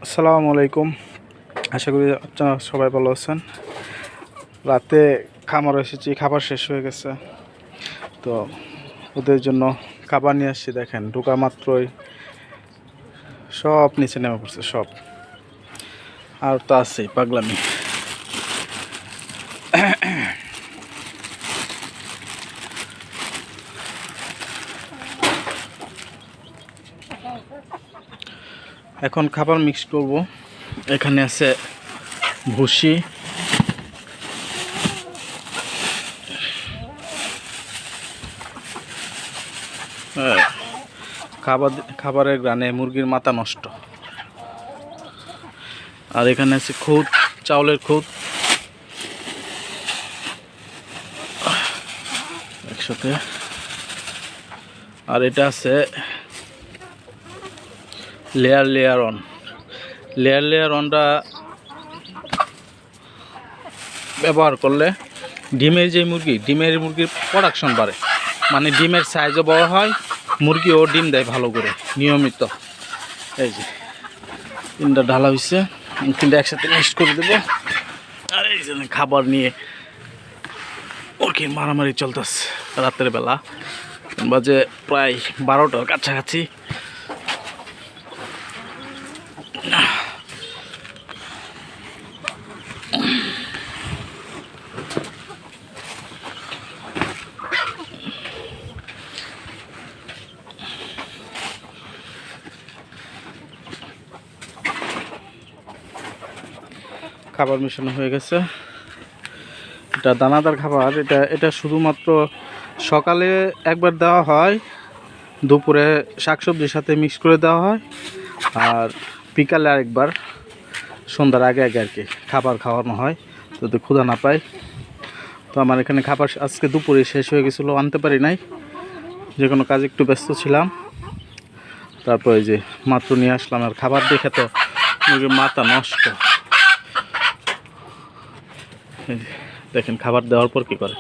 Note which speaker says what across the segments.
Speaker 1: আসসালামু আলাইকুম। আশা করি আপনারা সবাই ভালো আছেন। রাতে খামার এসেছি, খাবার শেষ হয়ে গেছে, তো ওদের জন্য খাবার নিয়ে আসছি। দেখেন, ঢোকা মাত্রই সব নিচে নেমে পড়ছে সব। আর তো আছেই পাগলামি। এখন খাবার মিক্স করব। এখানে আছে ভুসি, খাবারের গ্রানে মুরগির মাথা নষ্ট। আর এখানে আছে খুদ, চাউলের খুদ একসাথে। আর এটা আছে লেয়ার অনটা ব্যবহার করলে ডিমের মুরগির প্রোডাকশন বাড়ে, মানে ডিমের সাইজও বড় হয়, মুরগিও ডিম দেয় ভালো করে নিয়মিত। এই যে তিনটা ঢালা হয়েছে, তিনটা একসাথে মিক্সড করে দেবো। আর এই জন্য খাবার নিয়ে মুরগির মারামারি চলতেছে। রাতের বেলা বাজে প্রায় 12টার কাছাকাছি। খাবার মেশানো হয়ে গেছে। এটা দানাদার খাবার। এটা শুধুমাত্র সকালে একবার দেওয়া হয়, দুপুরে শাকসবজির সাথে মিক্স করে দেওয়া হয়, আর বিকালে আরেকবার সন্ধ্যার আগে আর কি খাবার খাওয়ানো হয়, যাতে ক্ষুধা না পায়। তো আমার এখানে খাবার আজকে দুপুরে শেষ হয়ে গেছিলো, আনতে পারি নাই, যে কোনো কাজে একটু ব্যস্ত ছিলাম। তারপরে যে মাত্র নিয়ে আসলাম। আর খাবার দেখে তো মুরগির মাথা নষ্ট। দেখেন খাবার দেওয়ার পর কি করে।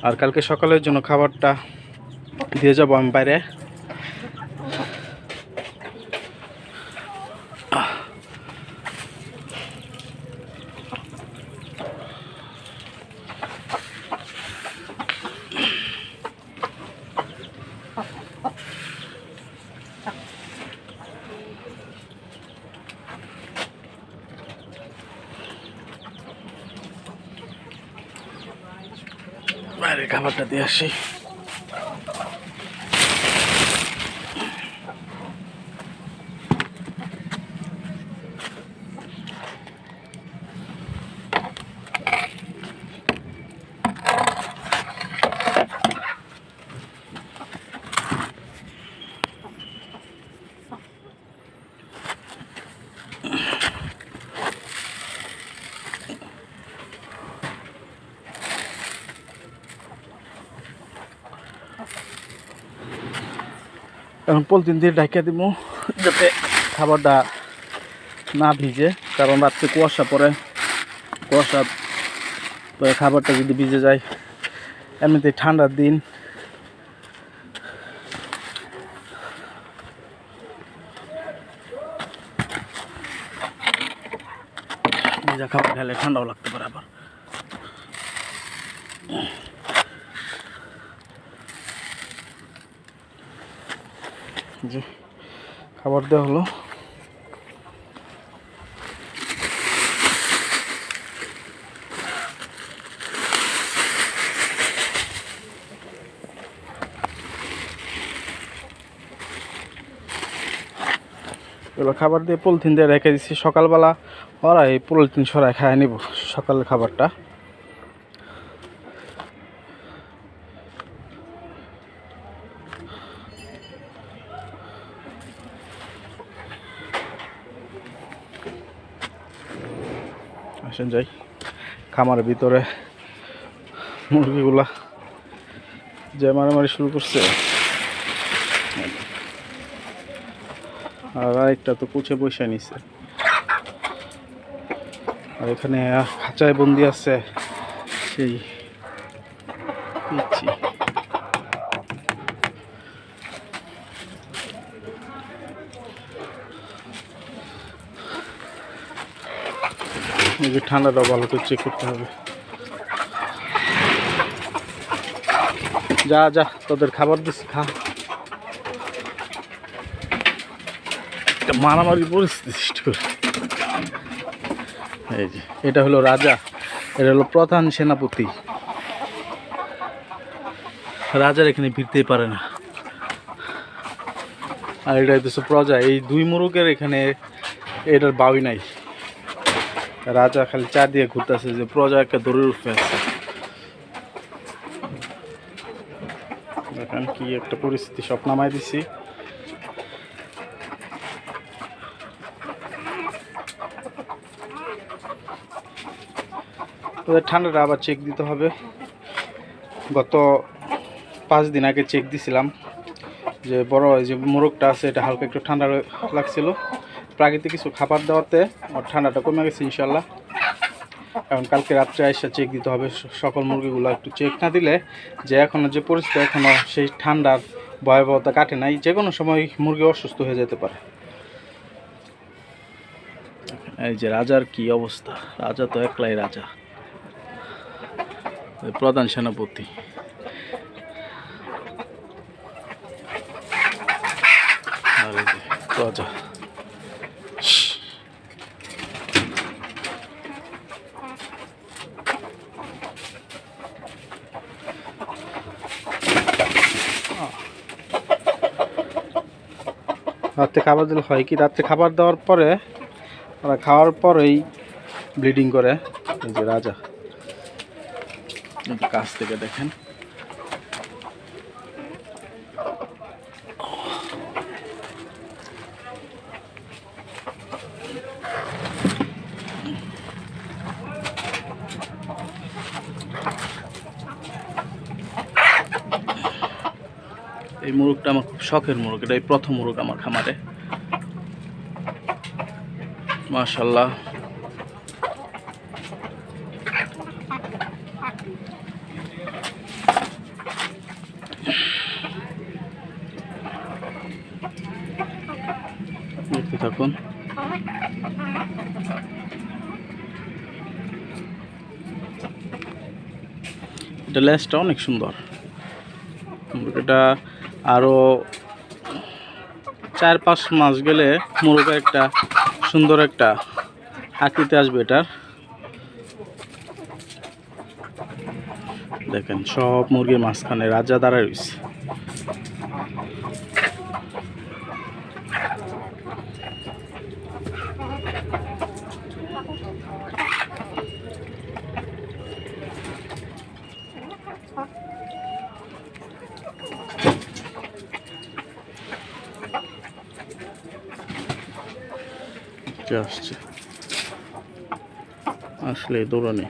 Speaker 1: আর কালকে সকালের জন্য খাবারটা দিয়ে যাবো আমি বাইরে। বাইরে খাবারটা দিয়ে আসি। এখন পলিথিন দিয়ে ঢাকা দিব, যাতে খাবারটা না ভিজে, কারণ রাত্রে কুয়াশা পরে খাবারটা যদি ভিজে যায়। এমনিতে ঠান্ডার দিন, ভিজা খাবার খেলে ঠান্ডাও লাগতে পারে। আবার যে খাবার দেওয়া হলো। এগুলো খাবার দিয়ে পলিথিন দিয়ে রেখে দিচ্ছি। সকালবেলা ওরা এই পলিথিন সরাই খায় নিব সকালের খাবারটা। আসেন যাই। খামারের ভিতরে মুরগিগুলা যে মারামারি শুরু করছে। আর আরেকটা তো কুচে বসে নিছে। আর এখানে খাঁচায় বন্দি আছে সেই দিচ্ছি। এই যে ঠান্ডাটা ভালো করে চেক করতে হবে। যা যা তোদের খাবার দিচ্ছি, খা। একটা মারামারি পরিস্থিতি সৃষ্টি করে। এই যে এটা হলো রাজা, এটা হলো প্রধান সেনাপতি। রাজার এখানে ভিড়তেই পারে না। আর এটা হচ্ছে প্রজা। এই দুই মুরুগের এখানে এটার বাউই নাই। রাজা খালি চা দিয়ে ঘুরতেছে, যে প্রজা একটা দড়ির উঠে আছে। দেখেন কি একটা পরিস্থিতি, সব নামাই দিছি। ঠান্ডাটা আবার চেক দিতে হবে। গত 5 দিন আগে চেক দিছিলাম, যে বড় যে মোরগটা আছে এটা হালকা একটু ঠান্ডা লাগছিল। প্রাকৃতিক কিছু খাবার দেওয়াতে আর ঠান্ডাটা কমে গেছে ইনশাল্লাহ। এখন কালকে রাত্রে এসে চেক দিতে হবে সকল মুরগিগুলো। একটু চেক না দিলে যে এখনও যে পরিস্থিতি, এখনও সেই ঠান্ডার ভয়াবহতা কাটে নাই। যে কোনো সময় মুরগি অসুস্থ হয়ে যেতে পারে। এই যে রাজার কি অবস্থা, রাজা তো একলাই রাজা, প্রধান সেনাপতি। আর এই যে প্রজা। রাত্রে খাবার দিলে হয় কি, রাত্রে খাবার দেওয়ার পরে ওরা খাওয়ার পরেই ব্লিডিং করে। এই যে রাজা, কাছ থেকে দেখেন। এই মুরগটা আমার খুব শখের মুরগ। এটা এই প্রথম মুরগ আমার খামারে। মাশাআল্লাহ। দেখতে থাকুন। এটা লেজটা অনেক সুন্দর। এটা আরও 4-5 মাস গেলে মুরগা একটা সুন্দর একটা আকৃতি আসবে এটার। দেখেন সব মুরগির মাঝখানে রাজা দাঁড়ায় রয়েছে। আসছে আসলে দৌড়ানি।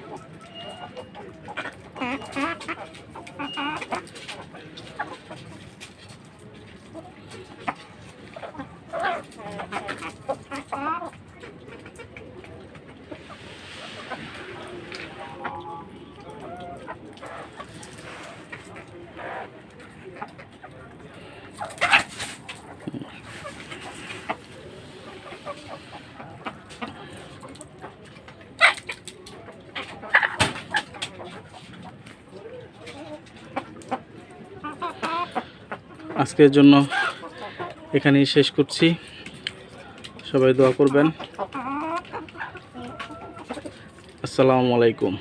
Speaker 1: আজকের জন্য এখানেই শেষ করছি। সবাই দোয়া করবেন। আসসালামু আলাইকুম।